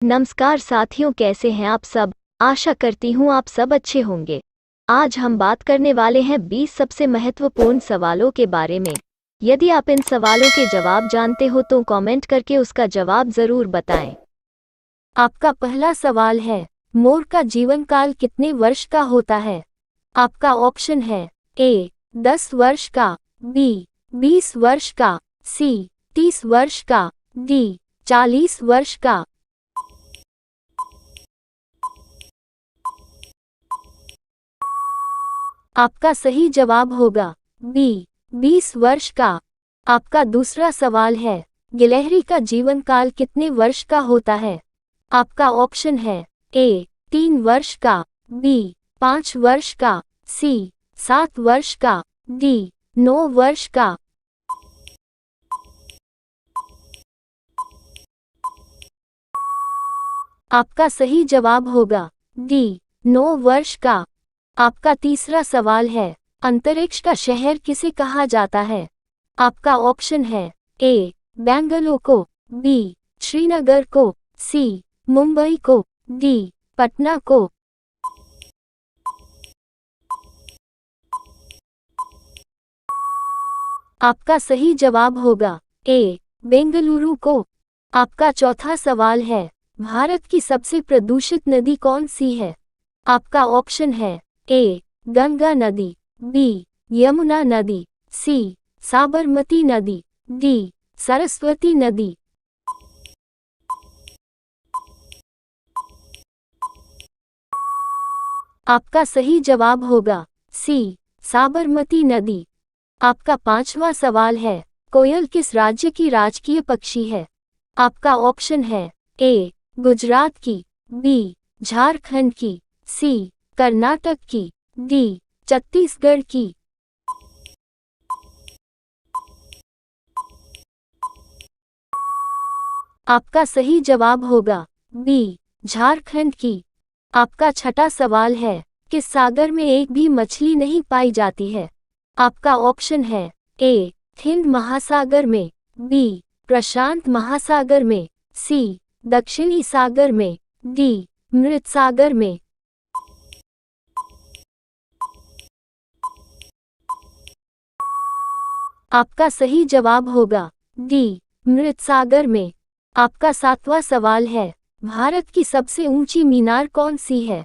नमस्कार साथियों, कैसे हैं आप सब। आशा करती हूँ आप सब अच्छे होंगे। आज हम बात करने वाले हैं 20 सबसे महत्वपूर्ण सवालों के बारे में। यदि आप इन सवालों के जवाब जानते हो तो कमेंट करके उसका जवाब जरूर बताएं। आपका पहला सवाल है, मोर का जीवन काल कितने वर्ष का होता है? आपका ऑप्शन है ए 10 वर्ष का, बी 20 वर्ष का, सी 30 वर्ष का, डी 40 वर्ष का। आपका सही जवाब होगा बी 20 वर्ष का। आपका दूसरा सवाल है, गिलहरी का जीवन काल कितने वर्ष का होता है? आपका ऑप्शन है ए 3 वर्ष का, बी 5 वर्ष का, सी 7 वर्ष का, डी 9 वर्ष का। आपका सही जवाब होगा डी 9 वर्ष का। आपका तीसरा सवाल है, अंतरिक्ष का शहर किसे कहा जाता है? आपका ऑप्शन है ए बेंगलुरु को, बी श्रीनगर को, सी मुंबई को, डी पटना को। आपका सही जवाब होगा ए बेंगलुरु को। आपका चौथा सवाल है, भारत की सबसे प्रदूषित नदी कौन सी है? आपका ऑप्शन है ए गंगा नदी, बी यमुना नदी, सी साबरमती नदी, डी सरस्वती नदी। आपका सही जवाब होगा सी साबरमती नदी। आपका पांचवा सवाल है, कोयल किस राज्य की राजकीय पक्षी है? आपका ऑप्शन है ए गुजरात की, बी झारखंड की, सी कर्नाटक की, डी छत्तीसगढ़ की। आपका सही जवाब होगा बी झारखंड की। आपका छठा सवाल है, किस सागर में एक भी मछली नहीं पाई जाती है? आपका ऑप्शन है ए हिंद महासागर में, बी प्रशांत महासागर में, सी दक्षिणी सागर में, डी मृत सागर में। आपका सही जवाब होगा डी मृत सागर में। आपका सातवां सवाल है, भारत की सबसे ऊंची मीनार कौन सी है?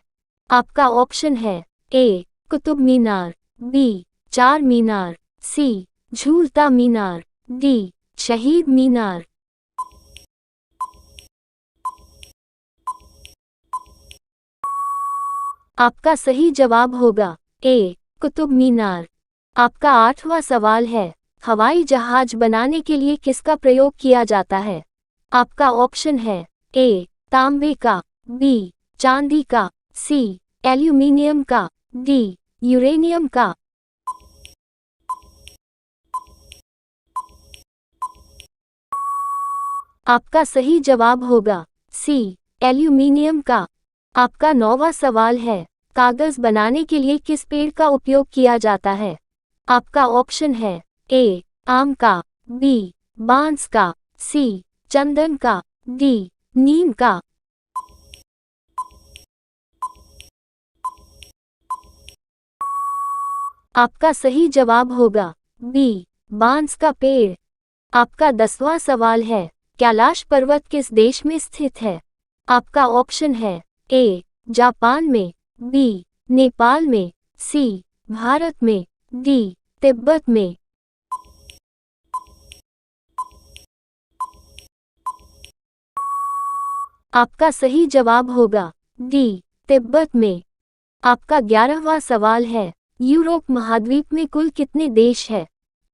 आपका ऑप्शन है ए कुतुब मीनार, बी चार मीनार, सी झूलता मीनार, डी शहीद मीनार। आपका सही जवाब होगा ए कुतुब मीनार। आपका आठवां सवाल है, हवाई जहाज बनाने के लिए किसका प्रयोग किया जाता है? आपका ऑप्शन है ए तांबे का, बी चांदी का, सी एल्यूमीनियम का, डी यूरेनियम का। आपका सही जवाब होगा सी एल्यूमीनियम का। आपका नौवां सवाल है, कागज बनाने के लिए किस पेड़ का उपयोग किया जाता है? आपका ऑप्शन है ए आम का, बी बांस का, सी चंदन का, डी नीम का। आपका सही जवाब होगा बी बांस का पेड़। आपका 10वां सवाल है, कैलाश पर्वत किस देश में स्थित है? आपका ऑप्शन है ए जापान में, बी नेपाल में, सी भारत में, डी तिब्बत में। आपका सही जवाब होगा डी तिब्बत में। आपका 11वां सवाल है, यूरोप महाद्वीप में कुल कितने देश है?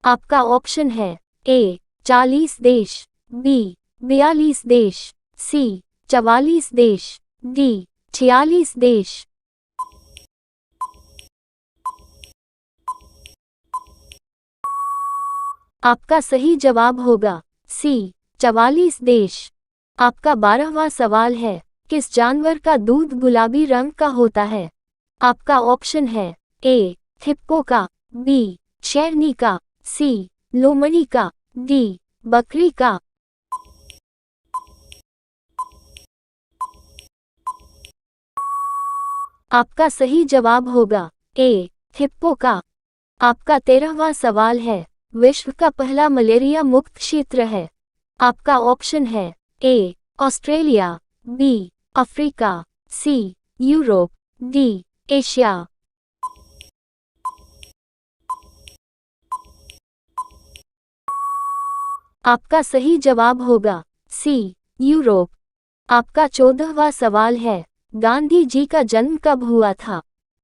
आपका ऑप्शन है ए 40 देश, बी 42 देश, सी 44 देश, डी 46 देश। आपका सही जवाब होगा सी 44 देश। आपका 12वां सवाल है, किस जानवर का दूध गुलाबी रंग का होता है? आपका ऑप्शन है ए हिप्पो का, बी शेरनी का, सी लोमड़ी का, डी बकरी का। आपका सही जवाब होगा ए हिप्पो का। आपका 13वां सवाल है, विश्व का पहला मलेरिया मुक्त क्षेत्र है। आपका ऑप्शन है A Australia, B Africa, C Europe, D Asia. आपका सही जवाब होगा सी यूरोप। आपका 14वां सवाल है, गांधी जी का जन्म कब हुआ था।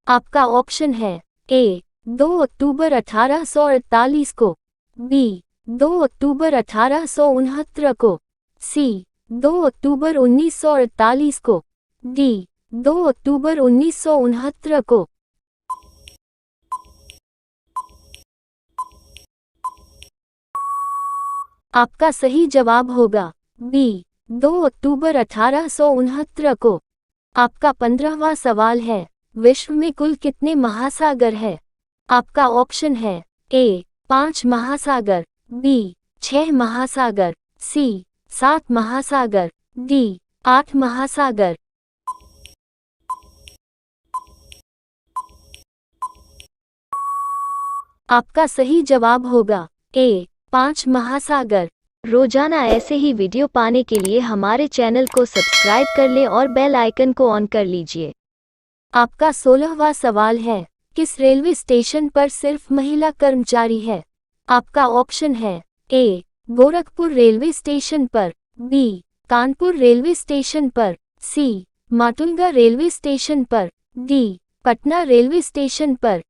आपका ऑप्शन है ए 2 अक्टूबर 1848 को, बी 2 अक्टूबर 1869 को, सी 2 अक्टूबर 1948 को, डी 2 अक्टूबर 1969 को। आपका सही जवाब होगा बी 2 अक्टूबर 1869 को। आपका 15वां सवाल है, विश्व में कुल कितने महासागर है। आपका ऑप्शन है ए 5 महासागर, बी 6 महासागर, सी 7 महासागर, डी 8 महासागर। आपका सही जवाब होगा ए 5 महासागर। रोजाना ऐसे ही वीडियो पाने के लिए हमारे चैनल को सब्सक्राइब कर लें और बेल आइकन को ऑन कर लीजिए। आपका 16वां सवाल है, किस रेलवे स्टेशन पर सिर्फ महिला कर्मचारी है। आपका ऑप्शन है ए गोरखपुर रेलवे स्टेशन पर, बी कानपुर रेलवे स्टेशन पर, सी माटुंगा रेलवे स्टेशन पर, डी पटना रेलवे स्टेशन पर।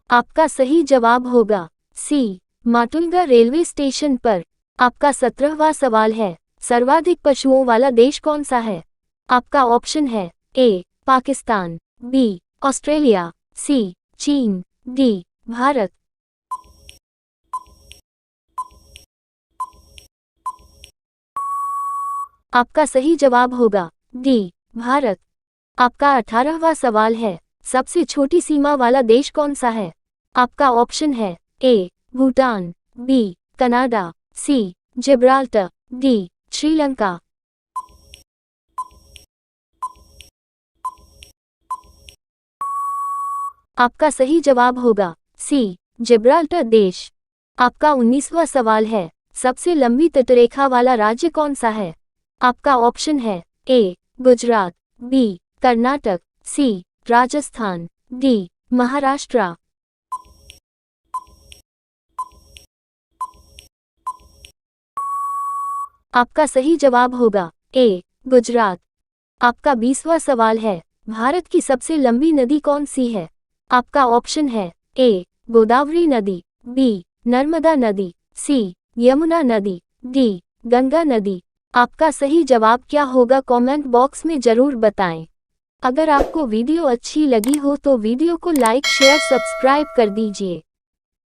आपका सही जवाब होगा सी माटुंगा रेलवे स्टेशन पर। आपका 17वां सवाल है, सर्वाधिक पशुओं वाला देश कौन सा है। आपका ऑप्शन है ए पाकिस्तान, बी ऑस्ट्रेलिया, सी चीन, डी भारत। आपका सही जवाब होगा डी भारत। आपका 18वां सवाल है, सबसे छोटी सीमा वाला देश कौन सा है। आपका ऑप्शन है ए भूटान, बी कनाडा, सी जिब्राल्टर, डी श्रीलंका। आपका सही जवाब होगा सी जिब्राल्टर देश। आपका 19वां सवाल है, सबसे लंबी तटरेखा वाला राज्य कौन सा है। आपका ऑप्शन है ए गुजरात, बी कर्नाटक, सी राजस्थान, डी महाराष्ट्र। आपका सही जवाब होगा ए गुजरात। आपका 20वां सवाल है, भारत की सबसे लंबी नदी कौन सी है। आपका ऑप्शन है ए गोदावरी नदी, बी नर्मदा नदी, सी यमुना नदी, डी गंगा नदी। आपका सही जवाब क्या होगा, कमेंट बॉक्स में जरूर बताएं। अगर आपको वीडियो अच्छी लगी हो तो वीडियो को लाइक शेयर सब्सक्राइब कर दीजिए।